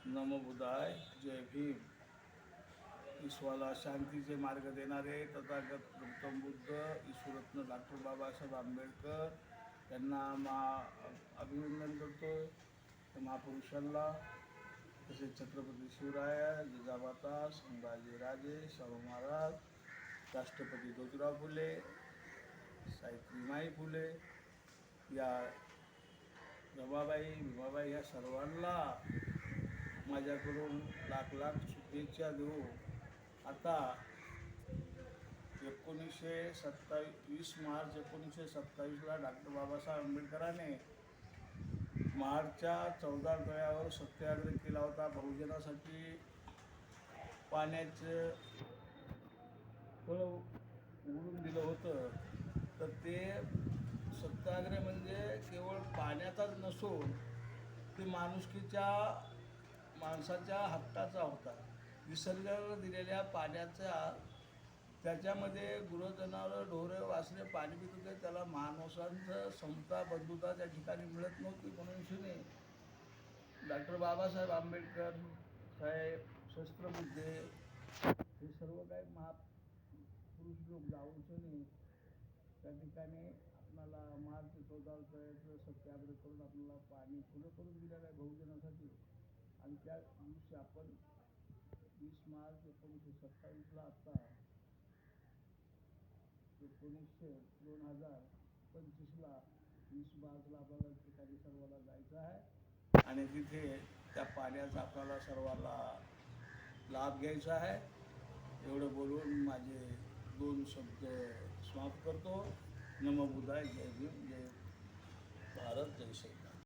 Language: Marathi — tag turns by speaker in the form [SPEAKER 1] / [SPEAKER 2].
[SPEAKER 1] नमो बुद्धाय, जय भीम. विश्वाला शांतीचे मार्ग देणारे तथागत गौतम बुद्ध, ईश्वरत्न डॉक्टर बाबासाहेब आंबेडकर यांना अभिनंदन करतो. त्या महापुरुषांना, तसेच छत्रपती शिवराया, जिजामाता, संभाजीराजे, शाहू महाराज, राष्ट्रपती ज्योतिराव फुले, सावित्रीमाई फुले, या रमाबाई, भीमाबाई, या सर्वांना माझ्याकडून लाख लाख शुभेच्छा देऊ. आता 20 मार्च 1927ला डॉक्टर बाबासाहेब आंबेडकरांनी महाडच्या 14 तळ्यावर सत्याग्रह केला होता. बहुजनासाठी पाण्याचं फळ उघडून दिलं होतं. तर ते सत्याग्रह म्हणजे केवळ पाण्याचाच नसून ते माणसाच्या हक्काचा होता. निसर्गाला दिलेल्या पाण्याचा, त्याच्यामध्ये गुरंजनावरं, ढोरं, वासरे पाणी पित होते. त्याला माणसांचं समता, बंधुता त्या ठिकाणी मिळत नव्हती. म्हणून डॉक्टर बाबासाहेब आंबेडकर साहेब, शस्त्रबुद्धे, हे सर्व काही महापुरुष लोक जाऊन त्या ठिकाणी आपल्याला मार्च 14 सत्याग्रह करून आपल्याला पाणी खुलं करून दिलेलं आहे बहुजनासाठी. आणि त्या दिवशी आपण 20 मार्च 1927ला आता 2025ला 20 मार्चला आपल्याला ठिकाणी सर्वांना जायचं आहे आणि तिथे त्या पाण्याचा आपल्याला सर्वांना लाभ घ्यायचा आहे. एवढं बोलून माझे 2 शब्द समाप्त करतो. नमो बुद्धाय, जय भीम, जय भारत, जय श्री.